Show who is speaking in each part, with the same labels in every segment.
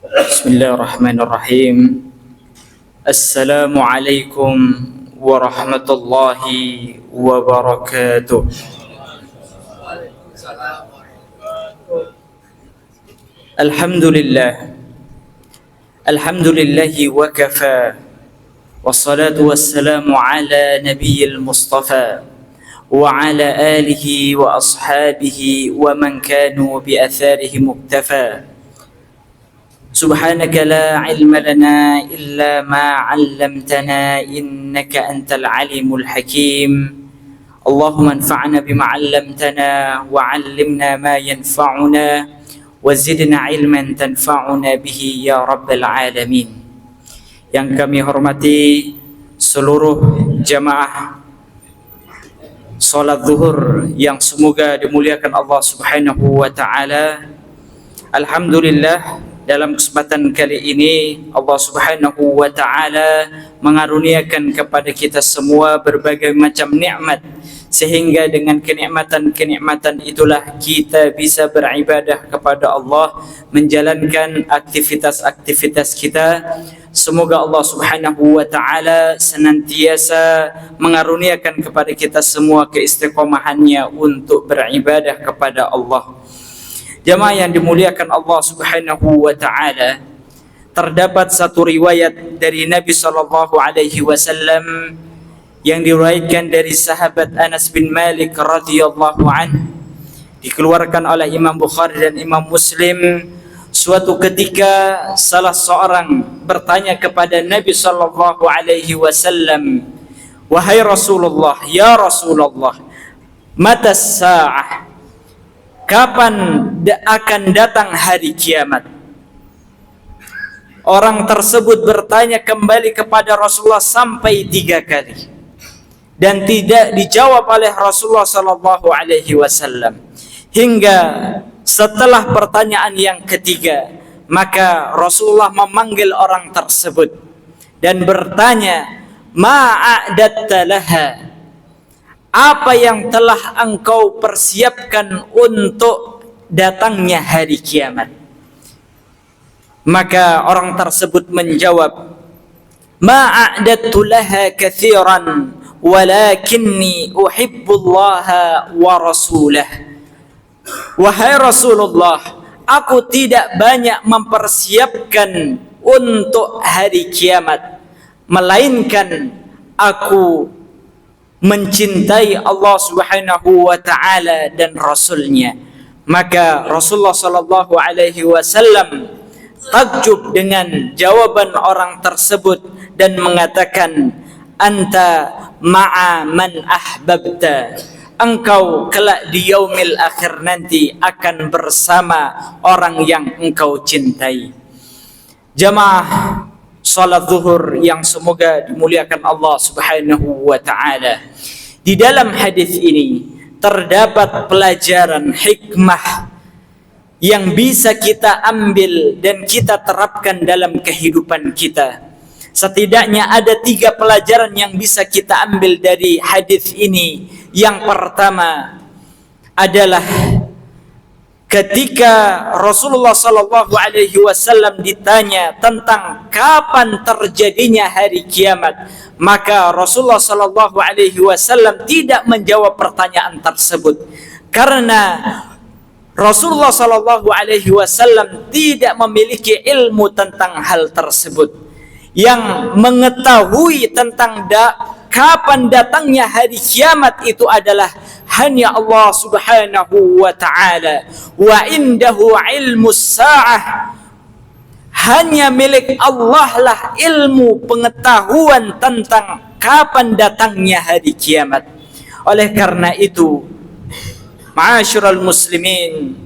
Speaker 1: Bismillahirrahmanirrahim. Assalamualaikum warahmatullahi wabarakatuh. Alhamdulillah. Alhamdulillahi wa kafa. Wassalatu wassalamu ala nabiyil mustafa wa ala alihi wa ashabihi wa man kanu bi atharihi muktafa. سبحانك لا علم لنا إلا ما علمتنا إنك أنت العليم الحكيم اللهم انفعنا بما علمتنا وعلمنا ما ينفعنا وزدنا علما تنفعنا به يا رب العالمين. Yang kami hormati seluruh jamaah salat zuhur yang semoga dimuliakan Allah Subhanahu wa taala. Alhamdulillah, dalam kesempatan kali ini Allah Subhanahu wa taala mengaruniakan kepada kita semua berbagai macam nikmat, sehingga dengan kenikmatan-kenikmatan itulah kita bisa beribadah kepada Allah, menjalankan aktivitas-aktivitas kita. Semoga Allah Subhanahu wa taala senantiasa mengaruniakan kepada kita semua keistiqomahannya untuk beribadah kepada Allah. Jamaah yang dimuliakan Allah Subhanahu wa taala, terdapat satu riwayat dari Nabi sallallahu alaihi wasallam yang diriwayatkan dari sahabat Anas bin Malik radhiyallahu anhu, dikeluarkan oleh Imam Bukhari dan Imam Muslim. Suatu ketika salah seorang bertanya kepada Nabi sallallahu alaihi wasallam, "Wahai Rasulullah, ya Rasulullah, mata sa'ah? Kapan akan datang hari kiamat?" Orang tersebut bertanya kembali kepada Rasulullah sampai 3 kali dan tidak dijawab oleh Rasulullah sallallahu alaihi wasallam. Hingga setelah pertanyaan yang ketiga, maka Rasulullah memanggil orang tersebut dan bertanya, "Ma'adatta laha?" Apa yang telah engkau persiapkan untuk datangnya hari kiamat? Maka orang tersebut menjawab, "Ma'adattu laha katsiran, walakinni uhibbullaha wa rasulah." Wahai Rasulullah, aku tidak banyak mempersiapkan untuk hari kiamat, melainkan aku mencintai Allah Subhanahu wa taala dan Rasulnya. Maka Rasulullah sallallahu alaihi wasallam takjub dengan jawaban orang tersebut dan mengatakan, "Anta ma'a man ahbabta." Engkau kelak di yaumil akhir nanti akan bersama orang yang engkau cintai. Jamaah salat zuhur yang semoga dimuliakan Allah Subhanahu wa taala. Di dalam hadis ini terdapat pelajaran hikmah yang bisa kita ambil dan kita terapkan dalam kehidupan kita. Setidaknya ada 3 pelajaran yang bisa kita ambil dari hadis ini. Yang pertama adalah ketika Rasulullah sallallahu alaihi wasallam ditanya tentang kapan terjadinya hari kiamat, maka Rasulullah sallallahu alaihi wasallam tidak menjawab pertanyaan tersebut karena Rasulullah sallallahu alaihi wasallam tidak memiliki ilmu tentang hal tersebut. Yang mengetahui tentang kapan datangnya hari kiamat itu adalah hanya Allah Subhanahu wa taala. Wa indahu ilmus sa'ah. Hanya milik Allah lah ilmu pengetahuan tentang kapan datangnya hari kiamat. Oleh karena itu, ma'asyiral muslimin,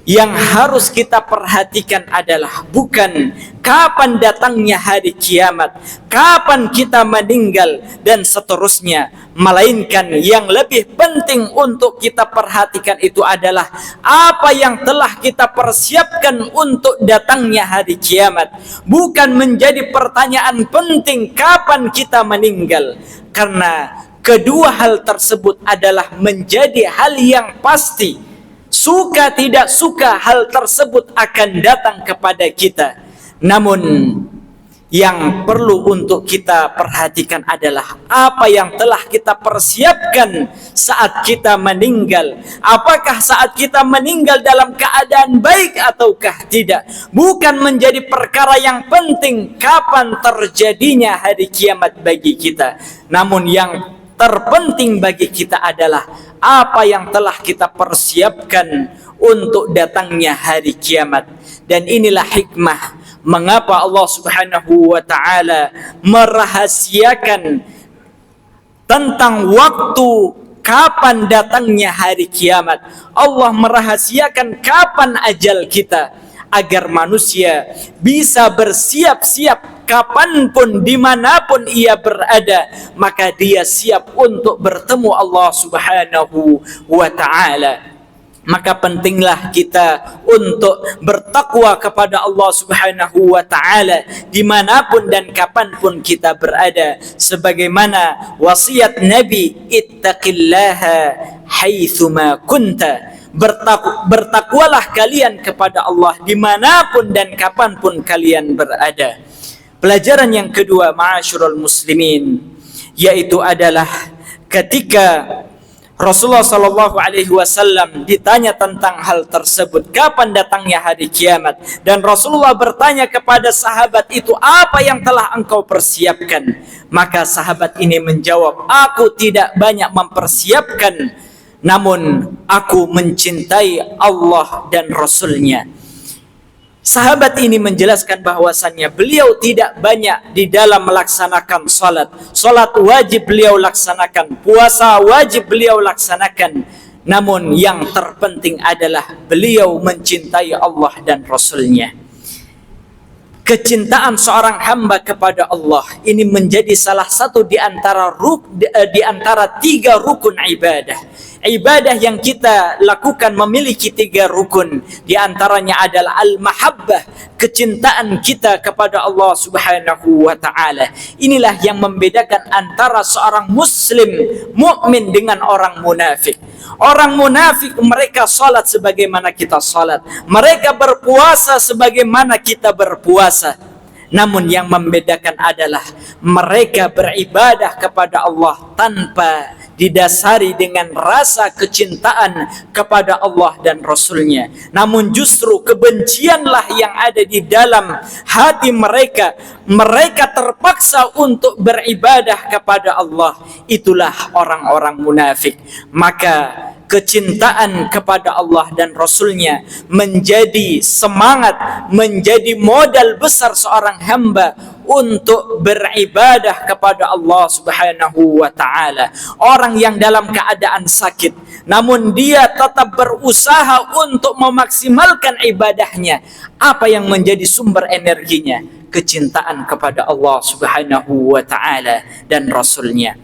Speaker 1: yang harus kita perhatikan adalah bukan kapan datangnya hari kiamat, kapan kita meninggal dan seterusnya, melainkan yang lebih penting untuk kita perhatikan itu adalah apa yang telah kita persiapkan untuk datangnya hari kiamat. Bukan menjadi pertanyaan penting kapan kita meninggal, karena kedua hal tersebut adalah menjadi hal yang pasti Suka tidak suka hal tersebut akan datang kepada kita. Namun yang perlu untuk kita perhatikan adalah apa yang telah kita persiapkan saat kita meninggal. Apakah saat kita meninggal dalam keadaan baik ataukah tidak? Bukan menjadi perkara yang penting kapan terjadinya hari kiamat bagi kita. Namun yang terpenting bagi kita adalah apa yang telah kita persiapkan untuk datangnya hari kiamat. Dan inilah hikmah mengapa Allah Subhanahu wa taala merahasiakan tentang waktu kapan datangnya hari kiamat. Allah merahasiakan kapan ajal kita agar manusia bisa bersiap-siap kapanpun dimanapun ia berada, maka dia siap untuk bertemu Allah Subhanahu wa taala. Maka pentinglah kita untuk bertakwa kepada Allah Subhanahu wa taala dimanapun dan kapanpun kita berada, sebagaimana wasiat Nabi, ittaqillaha haitsuma kunta. Bertakwalah kalian kepada Allah dimanapun dan kapanpun kalian berada. Pelajaran yang kedua, ma'asyiral muslimin, yaitu adalah ketika Rasulullah Shallallahu Alaihi Wasallam ditanya tentang hal tersebut, kapan datangnya hari kiamat, dan Rasulullah bertanya kepada sahabat itu, apa yang telah engkau persiapkan? Maka sahabat ini menjawab, aku tidak banyak mempersiapkan, namun aku mencintai Allah dan Rasulnya. Sahabat ini menjelaskan bahwasannya beliau tidak banyak di dalam melaksanakan salat. Salat wajib beliau laksanakan, puasa wajib beliau laksanakan. Namun yang terpenting adalah beliau mencintai Allah dan Rasulnya. Kecintaan seorang hamba kepada Allah ini menjadi salah satu di antara tiga rukun ibadah. Ibadah yang kita lakukan memiliki tiga rukun. Di antaranya adalah al-mahabbah, kecintaan kita kepada Allah Subhanahu wa taala. Inilah yang membedakan antara seorang muslim mukmin dengan orang munafik. Orang munafik mereka salat sebagaimana kita salat, mereka berpuasa sebagaimana kita berpuasa. Namun yang membedakan adalah mereka beribadah kepada Allah tanpa didasari dengan rasa kecintaan kepada Allah dan Rasulnya. Namun justru kebencianlah yang ada di dalam hati mereka. Mereka terpaksa untuk beribadah kepada Allah. Itulah orang-orang munafik. Maka kecintaan kepada Allah dan Rasulnya menjadi semangat, menjadi modal besar seorang hamba untuk beribadah kepada Allah Subhanahu wa taala. Orang yang dalam keadaan sakit namun dia tetap berusaha untuk memaksimalkan ibadahnya, apa yang menjadi sumber energinya? Kecintaan kepada Allah Subhanahu wa taala dan Rasulnya.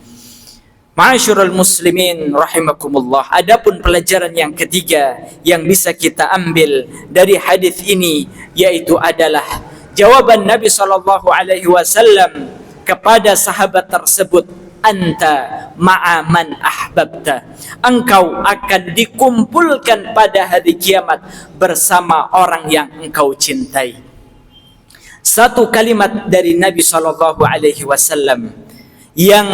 Speaker 1: Ma'asyiral muslimin rahimakumullah. Adapun pelajaran yang ketiga yang bisa kita ambil dari hadis ini, yaitu adalah jawaban Nabi sallallahu alaihi wasallam kepada sahabat tersebut, anta ma'a man ahbabta. Engkau akan dikumpulkan pada hari kiamat bersama orang yang engkau cintai. Satu kalimat dari Nabi sallallahu alaihi wasallam yang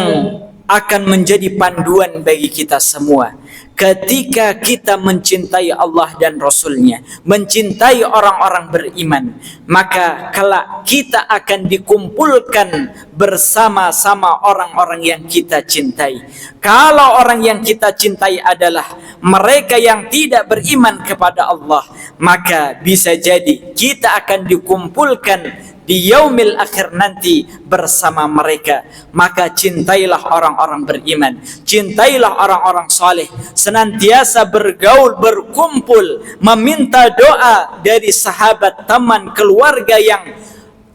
Speaker 1: akan menjadi panduan bagi kita semua. Ketika kita mencintai Allah dan Rasulnya, mencintai orang-orang beriman, maka kelak kita akan dikumpulkan bersama-sama orang-orang yang kita cintai. Kalau orang yang kita cintai adalah mereka yang tidak beriman kepada Allah, maka bisa jadi kita akan dikumpulkan di yaumil akhir nanti bersama mereka. Maka cintailah orang-orang beriman, cintailah orang-orang saleh, senantiasa bergaul, berkumpul, meminta doa dari sahabat, teman, keluarga yang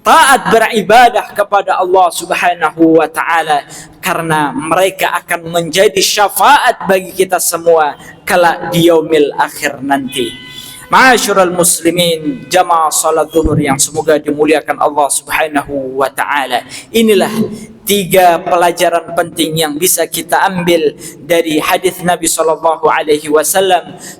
Speaker 1: taat beribadah kepada Allah Subhanahu wa taala, karena mereka akan menjadi syafaat bagi kita semua kala di yaumil akhir nanti. Ma'asyiral muslimin, jamaah salat zuhur yang semoga dimuliakan Allah Subhanahu wa taala. Inilah tiga pelajaran penting yang bisa kita ambil dari hadis Nabi SAW.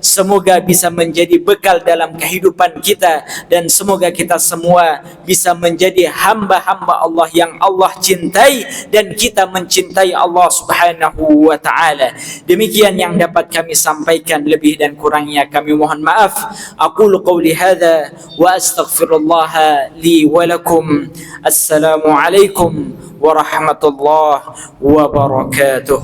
Speaker 1: Semoga bisa menjadi bekal dalam kehidupan kita, dan semoga kita semua bisa menjadi hamba-hamba Allah yang Allah cintai dan kita mencintai Allah Subhanahu wa taala. Demikian yang dapat kami sampaikan, lebih dan kurangnya kami mohon maaf. Aqulu qawli hadza wa astaghfirullah li wa lakum. Assalamu alaikum warahmatullahi wabarakatuh.